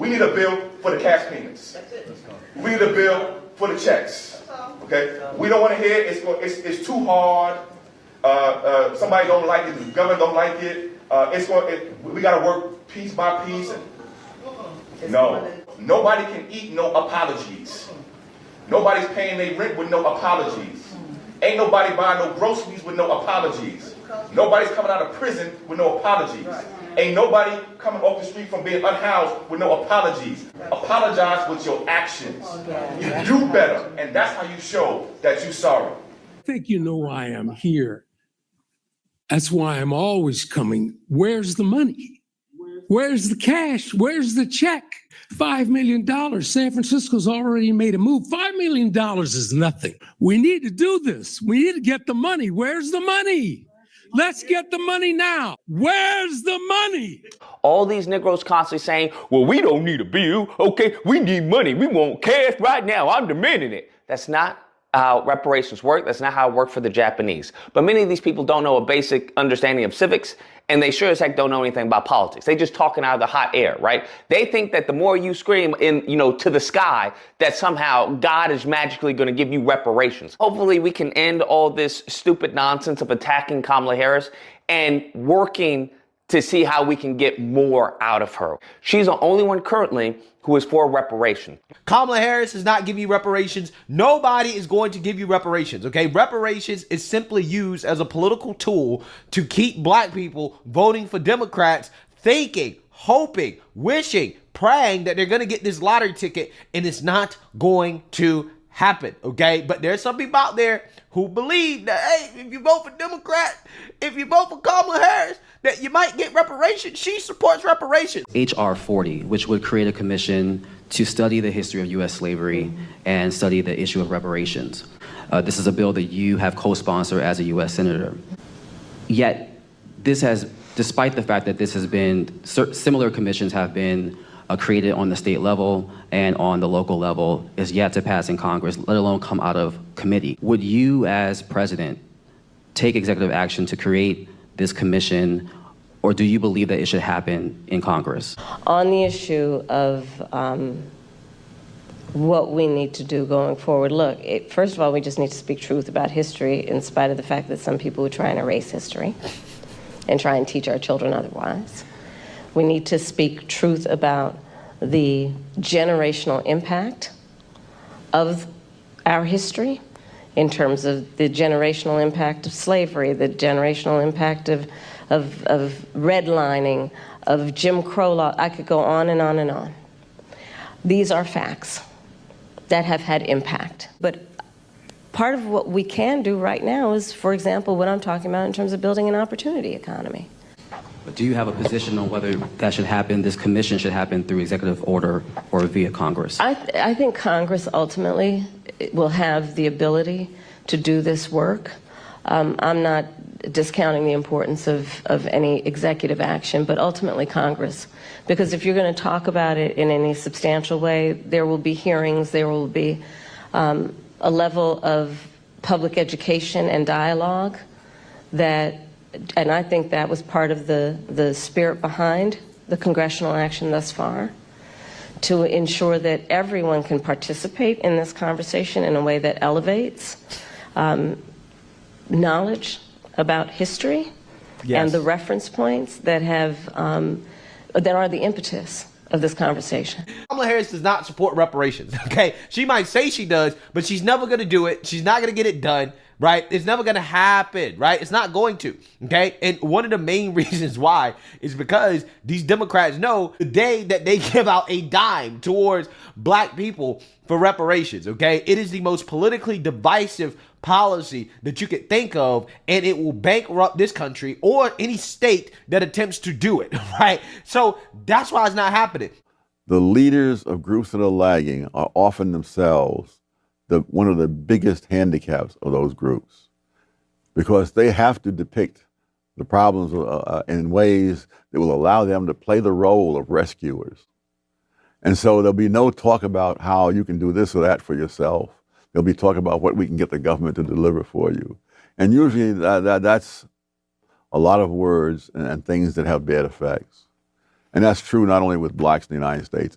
We need a bill for the cash payments. We need a bill for the checks. Okay? We don't want to hear it's too hard. Somebody don't like it. The government don't like it. We got to work piece by piece. No. Nobody can eat no apologies. Nobody's paying their rent with no apologies. Ain't nobody buying no groceries with no apologies. Nobody's coming out of prison with no apologies. Ain't nobody coming off the street from being unhoused with no apologies. Apologize with your actions. You do better, and that's how you show that you're sorry. I think you know why I'm here. That's why I'm always coming. Where's the money? Where's the cash? Where's the check? $5 million. San Francisco's already made a move. $5 million is nothing. We need to do this. We need to get the money. Where's the money? Let's get the money now. Where's the money? All these Negroes constantly saying, well, we don't need a bill. Okay, we need money. We want cash right now. I'm demanding it. That's not how reparations work. That's not how it worked for the Japanese. But many of these people don't know a basic understanding of civics, and they sure as heck don't know anything about politics. They just talking out of the hot air, right? They think that the more you scream to the sky, that somehow God is magically going to give you reparations. Hopefully we can end all this stupid nonsense of attacking Kamala Harris and working to see how we can get more out of her. She's the only one currently who is for reparation. Kamala Harris is not giving you reparations. Nobody is going to give you reparations, okay? Reparations is simply used as a political tool to keep black people voting for Democrats, thinking, hoping, wishing, praying that they're going to get this lottery ticket, and it's not going to happen, okay? But there's some people out there who believe that, hey, if you vote for Democrat, if you vote for Kamala Harris, that you might get reparations. She supports reparations. H.R. 40, which would create a commission to study the history of U.S. slavery and study the issue of reparations. This is a bill that you have co-sponsored as a U.S. Senator. Yet, this has, despite the fact that this has been, similar commissions have been created on the state level and on the local level, is yet to pass in Congress, let alone come out of committee. Would you, as president, take executive action to create this commission, or do you believe that it should happen in Congress? On the issue of what we need to do going forward, look, first of all, we just need to speak truth about history in spite of the fact that some people are trying to erase history and try and teach our children otherwise. We need to speak truth about the generational impact of our history in terms of the generational impact of slavery, the generational impact of redlining, of Jim Crow law. I could go on and on and on. These are facts that have had impact. But part of what we can do right now is, for example, what I'm talking about in terms of building an opportunity economy. But do you have a position on whether that should happen, this commission should happen through executive order or via Congress? I think Congress ultimately will have the ability to do this work. I'm not discounting the importance of any executive action, but ultimately Congress. Because if you're going to talk about it in any substantial way, there will be hearings, there will be a level of public education and dialogue that, and I think that was part of the spirit behind the congressional action thus far, to ensure that everyone can participate in this conversation in a way that elevates knowledge about history, yes, and the reference points that have that are the impetus of this conversation. Kamala Harris does not support reparations, okay? She might say she does, but she's never going to do it. She's not going to get it done, right? It's never going to happen, right? It's not going to, okay? And one of the main reasons why is because these Democrats know the day that they give out a dime towards black people for reparations, okay? It is the most politically divisive policy that you could think of, and it will bankrupt this country or any state that attempts to do it, right? So that's why it's not happening. The leaders of groups that are lagging are often themselves one of the biggest handicaps of those groups, because they have to depict the problems in ways that will allow them to play the role of rescuers. And so there'll be no talk about how you can do this or that for yourself. There'll be talk about what we can get the government to deliver for you. And usually that's a lot of words and things that have bad effects. And that's true not only with blacks in the United States.